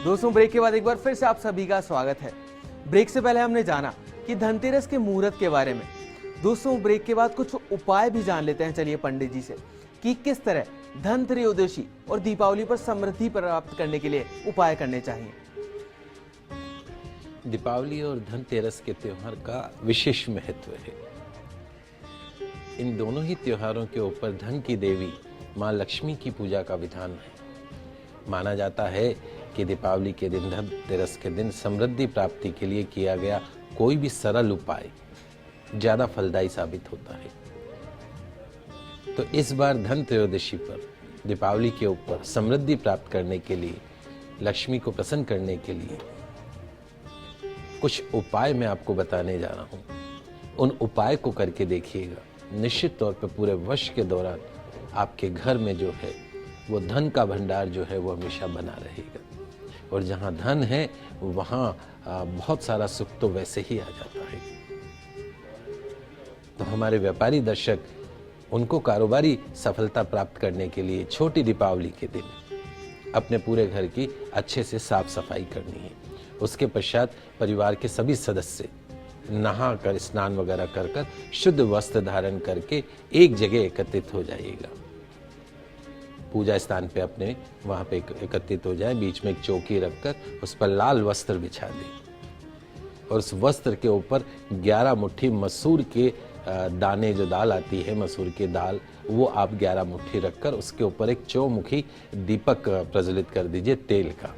दोस्तों ब्रेक के बाद एक बार फिर से आप सभी का स्वागत है। ब्रेक से पहले हमने जाना कि धनतेरस के मुहूर्त के बारे में। दोस्तों ब्रेक के बाद कुछ उपाय भी जान लेते हैं चलिए पंडित जी से कि किस तरह धनत्रयोदशी और दीपावली पर समृद्धि प्राप्त करने के लिए उपाय करने चाहिए। दीपावली और धनतेरस के त्योहार का विशेष महत्व है। इन दोनों ही त्योहारों के ऊपर धन की देवी माँ लक्ष्मी की पूजा का विधान है। माना जाता है कि दीपावली के दिन, धनतेरस के दिन समृद्धि प्राप्ति के लिए किया गया कोई भी सरल उपाय ज्यादा फलदायी साबित होता है। तो इस बार धनत्रयोदशी पर, दीपावली के ऊपर समृद्धि प्राप्त करने के लिए, लक्ष्मी को प्रसन्न करने के लिए कुछ उपाय मैं आपको बताने जा रहा हूं। उन उपाय को करके देखिएगा, निश्चित तौर पर पूरे वर्ष के दौरान आपके घर में जो है वो धन का भंडार जो है वो हमेशा बना रहेगा। और जहां धन है वहां बहुत सारा सुख तो वैसे ही आ जाता है। तो हमारे व्यापारी दर्शक, उनको कारोबारी सफलता प्राप्त करने के लिए छोटी दीपावली के दिन अपने पूरे घर की अच्छे से साफ सफाई करनी है। उसके पश्चात परिवार के सभी सदस्य नहा कर, स्नान वगैरह कर शुद्ध वस्त्र धारण करके एक जगह एकत्रित हो जाइएगा। पूजा स्थान पे अपने वहां पे एकत्रित हो जाए। बीच में एक चौकी रखकर उस पर लाल वस्त्र बिछा दें और उस वस्त्र के ऊपर 11 मुट्ठी मसूर के दाने, जो दाल आती है मसूर की दाल, वो आप 11 मुट्ठी रखकर उसके ऊपर एक चौमुखी दीपक प्रज्वलित कर दीजिए तेल का।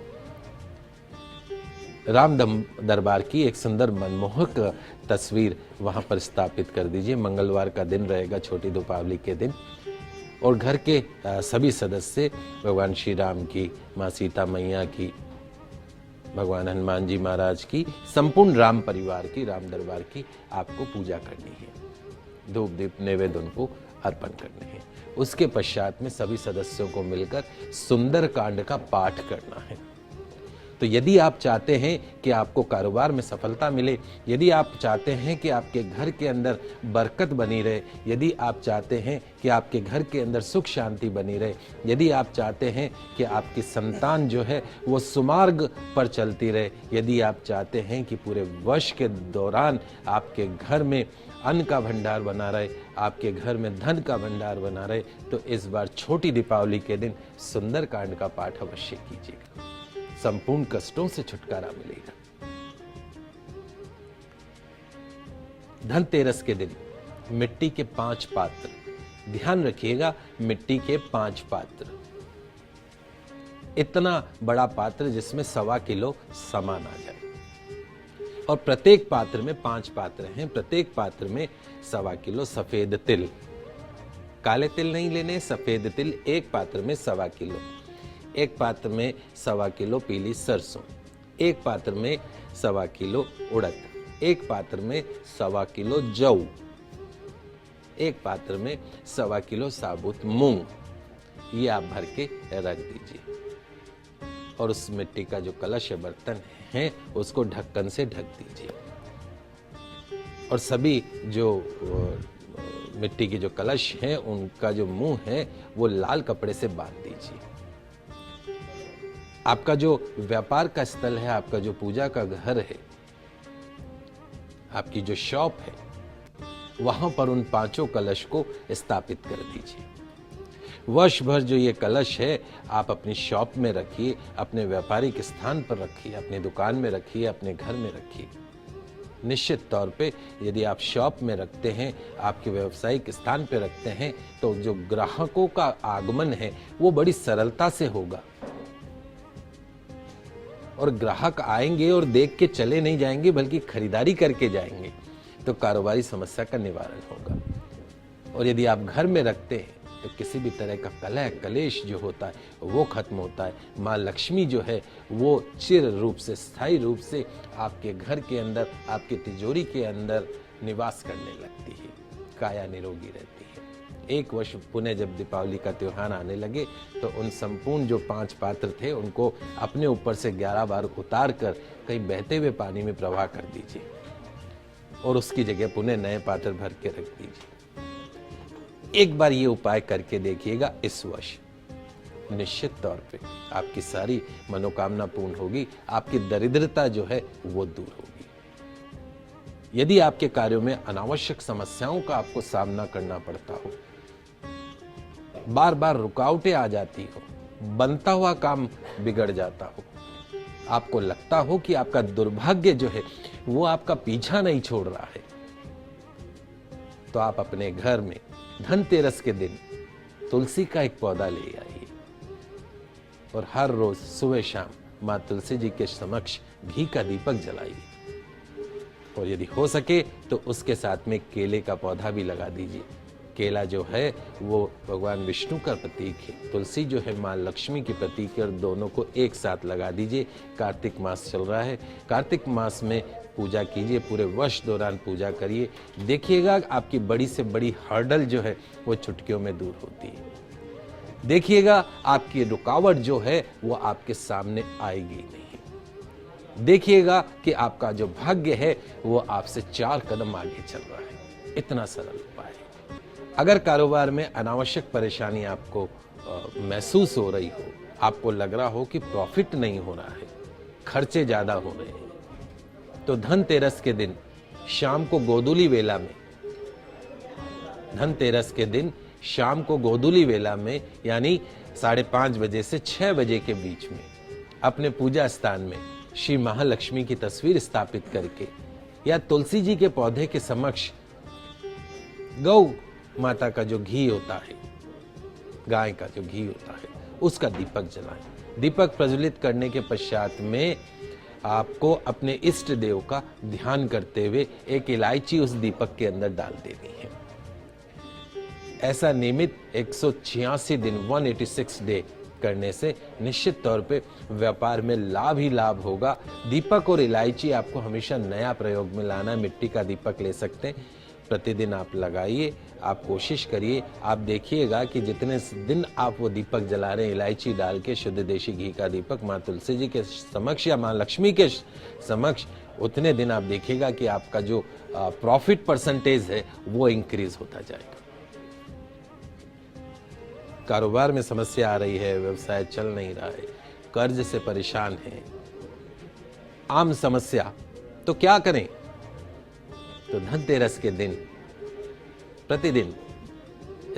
राम दरबार की एक सुंदर मनमोहक तस्वीर वहां पर स्थापित कर दीजिए। मंगलवार का दिन रहेगा, छोटी दीपावली के दिन, और घर के सभी सदस्य भगवान श्री राम की, माँ सीता मैया की, भगवान हनुमान जी महाराज की, संपूर्ण राम परिवार की, राम दरबार की आपको पूजा करनी है। धूप दीप नैवेद्य उनको अर्पण करने हैं। उसके पश्चात में सभी सदस्यों को मिलकर सुंदर कांड का पाठ करना है। तो यदि आप चाहते हैं कि आपको कारोबार में सफलता मिले, यदि आप चाहते हैं कि आपके घर के अंदर बरकत बनी रहे, यदि आप चाहते हैं कि आपके घर के अंदर सुख शांति बनी रहे, यदि आप चाहते हैं कि आपकी संतान जो है वो सुमार्ग पर चलती रहे, यदि आप चाहते हैं कि पूरे वर्ष के दौरान आपके घर में अन्न का भंडार बना रहे, आपके घर में धन का भंडार बना रहे, तो इस बार छोटी दीपावली के दिन सुंदर कांड का पाठ अवश्य कीजिएगा। संपूर्ण कष्टों से छुटकारा मिलेगा। धनतेरस के दिन मिट्टी के 5 पात्र, ध्यान रखिएगा, मिट्टी के 5 पात्र। इतना बड़ा पात्र जिसमें 1.25 किलो सामान आ जाए। और प्रत्येक पात्र में 5 पात्र हैं, प्रत्येक पात्र में 1.25 किलो सफेद तिल, काले तिल नहीं लेने, सफेद तिल एक पात्र में 1.25 किलो। एक पात्र में 1.25 किलो पीली सरसों, एक पात्र में 1.25 किलो उड़द, एक पात्र में 1.25 किलो जौ, एक पात्र में 1.25 किलो साबुत मूंग। ये आप भर के रख दीजिए। और उस मिट्टी का जो कलश है, बर्तन है, उसको ढक्कन से ढक दीजिए। और सभी जो मिट्टी के जो कलश हैं उनका जो मुंह है वो लाल कपड़े से बांध दीजिए। आपका जो व्यापार का स्थल है, आपका जो पूजा का घर है, आपकी जो शॉप है, वहां पर उन 5 कलश को स्थापित कर दीजिए। वर्ष भर जो ये कलश है आप अपनी शॉप में रखिए, अपने व्यापारिक स्थान पर रखिए, अपनी दुकान में रखिए, अपने घर में रखिए। निश्चित तौर पे यदि आप शॉप में रखते हैं, आपके व्यावसायिक स्थान पे रखते हैं, तो जो ग्राहकों का आगमन है वो बड़ी सरलता से होगा। और ग्राहक आएंगे और देख के चले नहीं जाएंगे, बल्कि खरीदारी करके जाएंगे, तो कारोबारी समस्या का निवारण होगा। और यदि आप घर में रखते हैं तो किसी भी तरह का कलह कलेश जो होता है वो खत्म होता है। माँ लक्ष्मी जो है वो चिर रूप से, स्थायी रूप से आपके घर के अंदर, आपके तिजोरी के अंदर निवास करने लगती है, काया निरोगी रहती है। एक वर्ष पुनः जब दीपावली का त्योहार आने लगे तो उन संपूर्ण जो 5 पात्र थे उनको अपने ऊपर से 11 बार उतार कर कहीं बहते हुए पानी में प्रवाह कर दीजिए और उसकी जगह पुनः नए पात्र भर के रख दीजिए। एक बार ये उपाय करके देखिएगा इस वर्ष, निश्चित तौर पे आपकी सारी मनोकामना पूर्ण होगी, आपकी दरिद्रता जो है वो दूर होगी। यदि आपके कार्यों में अनावश्यक समस्याओं का आपको सामना करना पड़ता हो, बार बार रुकावटें आ जाती हो, बनता हुआ काम बिगड़ जाता हो, आपको लगता हो कि आपका दुर्भाग्य जो है वो आपका पीछा नहीं छोड़ रहा है, तो आप अपने घर में धनतेरस के दिन तुलसी का एक पौधा ले आइए और हर रोज सुबह शाम मां तुलसी जी के समक्ष घी का दीपक जलाइए, और यदि हो सके तो उसके साथ में केले का पौधा भी लगा दीजिए। केला जो है वो भगवान विष्णु का प्रतीक है, तुलसी जो है मां लक्ष्मी की प्रतीक है, और दोनों को एक साथ लगा दीजिए। कार्तिक मास चल रहा है, कार्तिक मास में पूजा कीजिए, पूरे वर्ष दौरान पूजा करिए, देखिएगा आपकी बड़ी से बड़ी हर्डल जो है वो चुटकियों में दूर होती है। देखिएगा आपकी रुकावट जो है वो आपके सामने आएगी नहीं। देखिएगा कि आपका जो भाग्य है वो आपसे 4 कदम आगे चल रहा है। इतना सरल उपाय है। अगर कारोबार में अनावश्यक परेशानी आपको महसूस हो रही हो, आपको लग रहा हो कि प्रॉफिट नहीं हो रहा है, खर्चे ज्यादा हो रहे हैं, तो धनतेरस के दिन शाम को गोधूली वेला में, धनतेरस के दिन शाम को गोधूली वेला में यानी 5:30 बजे से 6 बजे के बीच में अपने पूजा स्थान में श्री महालक्ष्मी की तस्वीर स्थापित करके या तुलसी जी के पौधे के समक्ष गौ माता का जो घी होता है, गाय का जो घी होता है, उसका दीपक जलाएं। दीपक प्रज्वलित करने के पश्चात में आपको अपने इष्ट देव का ध्यान करते हुए एक इलायची उस दीपक के अंदर डाल देनी है। ऐसा नियमित 186 दिन 186 डे करने से निश्चित तौर पे व्यापार में लाभ ही लाभ होगा। दीपक और इलायची आपको हमेशा नया प्रयोग में लाना। मिट्टी का दीपक ले सकते हैं, प्रतिदिन आप लगाइए, आप कोशिश करिए, आप देखिएगा कि जितने दिन आप वो दीपक जला रहे हैं इलायची डाल के, शुद्ध देशी घी का दीपक माँ तुलसी जी के समक्ष या माँ लक्ष्मी के समक्ष, उतने दिन आप देखिएगा कि आपका जो प्रॉफिट परसेंटेज है वो इंक्रीज होता जाएगा। कारोबार में समस्या आ रही है, व्यवसाय चल नहीं रहा है, कर्ज से परेशान है, आम समस्या, तो क्या करें? तो धनतेरस के दिन प्रतिदिन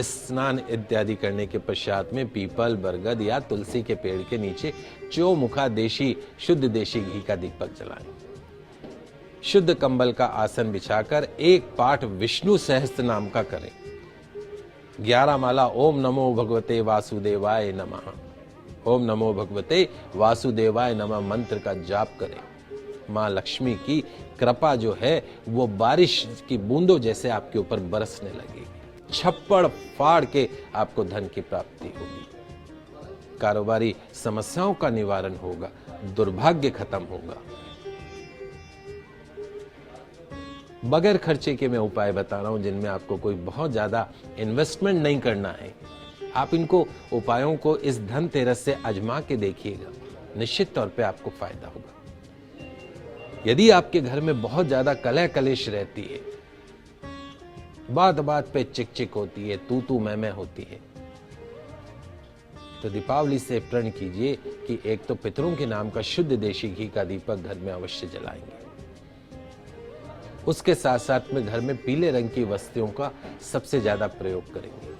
स्नान इत्यादि करने के पश्चात में पीपल, बरगद या तुलसी के पेड़ के नीचे चौमुखा देशी शुद्ध देशी घी का दीपक जलाएं। शुद्ध कंबल का आसन बिछाकर एक पाठ विष्णु सहस्त्र नाम का करें। 11 माला ओम नमो भगवते वासुदेवाय नमः, ओम नमो भगवते वासुदेवाय नमः मंत्र का जाप करें। माँ लक्ष्मी की कृपा जो है वो बारिश की बूंदों जैसे आपके ऊपर बरसने लगेगी। छप्पड़ फाड़ के आपको धन की प्राप्ति होगी, कारोबारी समस्याओं का निवारण होगा, दुर्भाग्य खत्म होगा। बगैर खर्चे के मैं उपाय बता रहा हूं जिनमें आपको कोई बहुत ज्यादा इन्वेस्टमेंट नहीं करना है। आप इनको उपायों को इस धनतेरस से आजमा के देखिएगा, निश्चित तौर पे आपको फायदा होगा। यदि आपके घर में बहुत ज्यादा कलह कलेश रहती है, बात बात पे चिक चिक होती है, तू तू मैं होती है, तो दीपावली से प्रण कीजिए कि एक तो पितरों के नाम का शुद्ध देशी घी का दीपक घर में अवश्य जलाएंगे। उसके साथ साथ में घर में पीले रंग की वस्तुओं का सबसे ज्यादा प्रयोग करेंगे।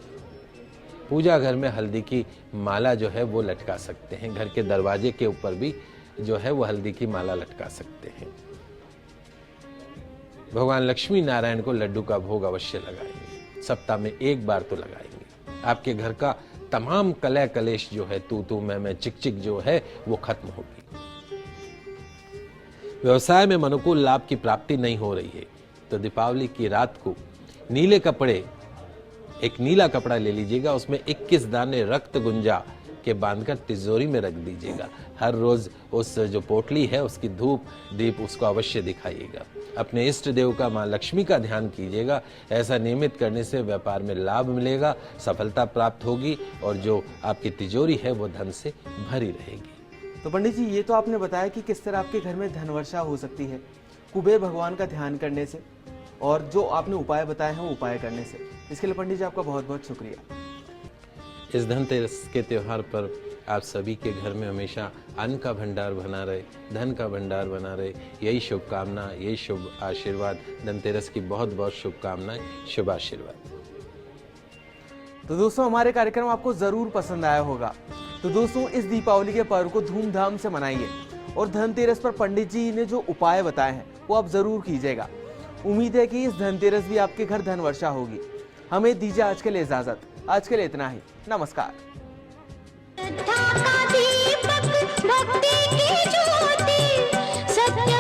पूजा घर में हल्दी की माला जो है वो लटका सकते हैं। घर के दरवाजे के ऊपर भी जो है वो हल्दी की माला लटका सकते हैं। भगवान लक्ष्मी नारायण को लड्डू का भोग अवश्य लगाएंगे, सप्ताह में 1 बार तो लगाएंगे। आपके घर का तमाम कलह कलेश जो है, तू तू मैं चिक चिक जो है वो खत्म होगी। व्यवसाय में अनुकूल लाभ की प्राप्ति नहीं हो रही है तो दीपावली की रात को नीले कपड़े, एक नीला कपड़ा ले लीजिएगा, उसमें 21 दाने रक्त गुंजा के बांधकर तिजोरी में रख दीजिएगा। हर रोज उस जो पोटली है उसकी धूप दीप उसको अवश्य दिखाइएगा। अपने इष्ट देव का मां लक्ष्मी का ध्यान कीजिएगा। ऐसा नियमित करने से व्यापार में लाभ मिलेगा, सफलता प्राप्त होगी और जो आपकी तिजोरी है वो धन से भरी रहेगी। तो पंडित जी, ये तो आपने बताया कि किस तरह आपके घर में धन वर्षा हो सकती है कुबेर भगवान का ध्यान करने से, और जो आपने उपाय बताए हैं वो उपाय करने से। इसके लिए पंडित जी आपका बहुत बहुत शुक्रिया। इस धनतेरस के त्यौहार पर आप सभी के घर में हमेशा अन्न का भंडार बना रहे, धन का भंडार बना रहे, यही शुभकामना, यही शुभ आशीर्वाद। धनतेरस की बहुत बहुत शुभकामनाएं, शुभ आशीर्वाद। तो दोस्तों हमारे कार्यक्रम आपको जरूर पसंद आया होगा। तो दोस्तों इस दीपावली के पर्व को धूमधाम से मनाइए और धनतेरस पर पंडित जी ने जो उपाय बताए हैं वो आप जरूर कीजिएगा। उम्मीद है कि इस धनतेरस भी आपके घर धन वर्षा होगी। हमें दीजिए आज के लिए इजाजत। आज के लिए इतना ही। नमस्कार। श्रद्धा का दीपक भक्ति की ज्योति सत्य